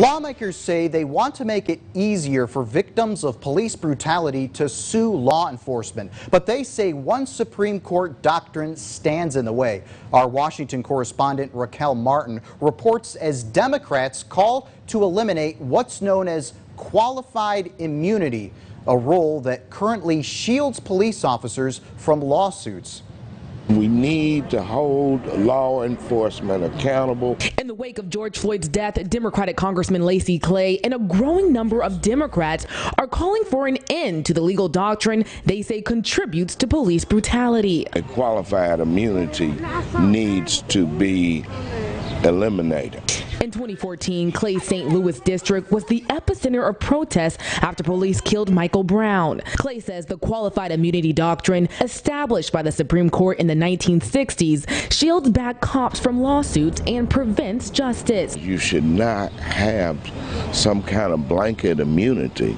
Lawmakers say they want to make it easier for victims of police brutality to sue law enforcement, but they say one Supreme Court doctrine stands in the way. Our Washington correspondent Raquel Martin reports as Democrats call to eliminate what's known as qualified immunity, a role that currently shields police officers from lawsuits. We need to hold law enforcement accountable. In the wake of George Floyd's death, Democratic Congressman Lacy Clay and a growing number of Democrats are calling for an end to the legal doctrine they say contributes to police brutality. A qualified immunity needs to be eliminated. In 2014, Clay's St. Louis district was the epicenter of protests after police killed Michael Brown. Clay says the qualified immunity doctrine, established by the Supreme Court in the 1960s, shields back cops from lawsuits and prevents justice. You should not have some kind of blanket immunity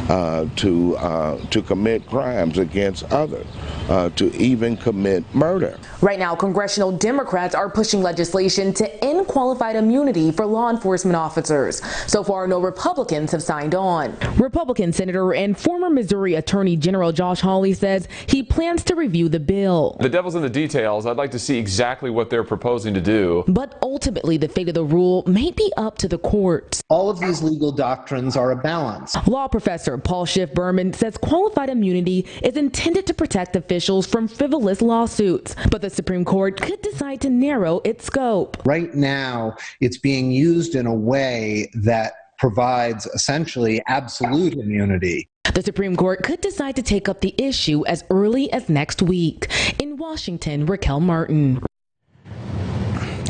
to commit crimes against others, to even commit murder. Right now, congressional Democrats are pushing legislation to end qualified immunity for law enforcement officers. So far, no Republicans have signed on. Republican Senator and former Missouri Attorney General Josh Hawley says he plans to review the bill. The devil's in the details. I'd like to see exactly what they're proposing to do. But ultimately, the fate of the rule may be up to the courts. All of these legal doctrines are a balance. Law professor Paul Schiff Berman says qualified immunity is intended to protect officials from frivolous lawsuits, but the Supreme Court could decide to narrow its scope. Right now, it's being used in a way that provides essentially absolute immunity. The Supreme Court could decide to take up the issue as early as next week. In Washington, Raquel Martin.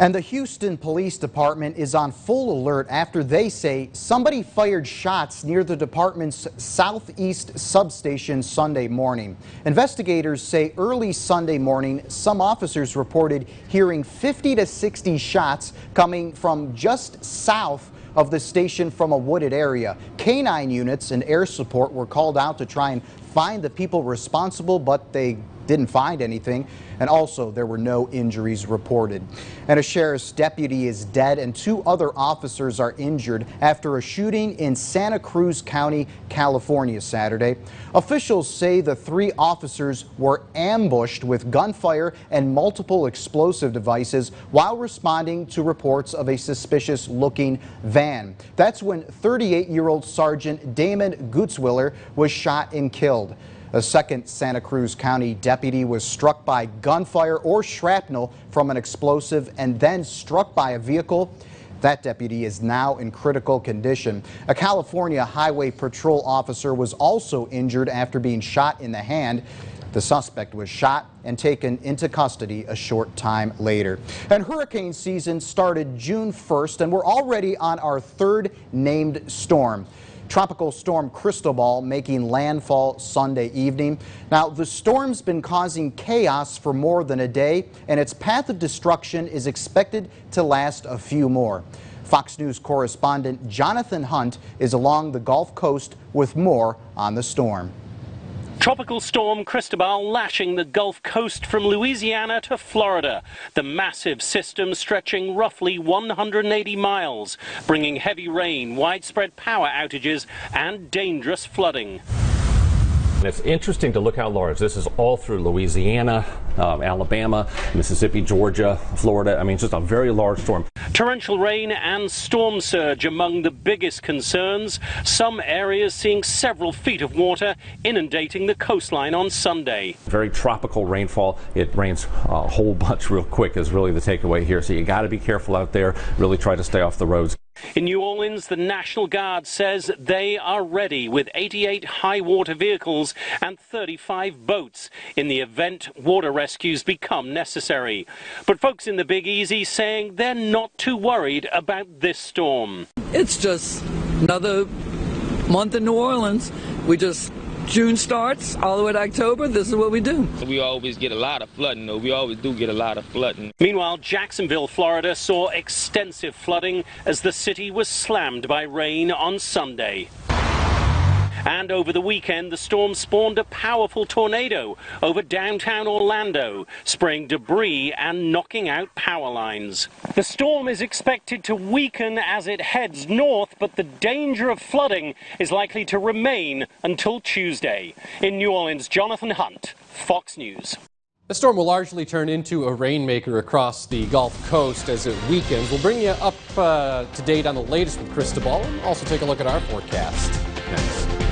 And the Houston Police Department is on full alert after they say somebody fired shots near the department's southeast substation Sunday morning. Investigators say early Sunday morning, some officers reported hearing 50 to 60 shots coming from just south of the station from a wooded area. K-9 units and air support were called out to try and find the people responsible, but they didn't find anything, and also there were no injuries reported. And a sheriff's deputy is dead and 2 other officers are injured after a shooting in Santa Cruz County, California Saturday. Officials say the 3 officers were ambushed with gunfire and multiple explosive devices while responding to reports of a suspicious looking van. That's when 38-year-old Sergeant Damon Gutzwiller was shot and killed. A second Santa Cruz County deputy was struck by gunfire or shrapnel from an explosive and then struck by a vehicle. That deputy is now in critical condition. A California Highway Patrol officer was also injured after being shot in the hand. The suspect was shot and taken into custody a short time later. And hurricane season started June 1st, and we're already on our 3rd named storm. Tropical Storm Cristobal making landfall Sunday evening. Now, the storm's been causing chaos for more than a day, and its path of destruction is expected to last a few more. Fox News correspondent Jonathan Hunt is along the Gulf Coast with more on the storm. Tropical Storm Cristobal lashing the Gulf Coast from Louisiana to Florida. The massive system stretching roughly 180 miles, bringing heavy rain, widespread power outages, and dangerous flooding. It's interesting to look how large. This is all through Louisiana, Alabama, Mississippi, Georgia, Florida. I mean, it's just a very large storm. Torrential rain and storm surge among the biggest concerns. Some areas seeing several feet of water inundating the coastline on Sunday. Very tropical rainfall. It rains a whole bunch real quick is really the takeaway here. So you got to be careful out there. Really try to stay off the roads. In New Orleans, the National Guard says they are ready with 88 high water vehicles and 35 boats in the event water rescues become necessary. But folks in the Big Easy saying they're not too worried about this storm. It's just another month in New Orleans. June starts all the way to October. This is what we do. We always get a lot of flooding, though. We always do get a lot of flooding. Meanwhile, Jacksonville, Florida saw extensive flooding as the city was slammed by rain on Sunday. And over the weekend, the storm spawned a powerful tornado over downtown Orlando, spraying debris and knocking out power lines. The storm is expected to weaken as it heads north, but the danger of flooding is likely to remain until Tuesday. In New Orleans, Jonathan Hunt, Fox News. The storm will largely turn into a rainmaker across the Gulf Coast as it weakens. We'll bring you up to date on the latest with Cristobal and also take a look at our forecast next.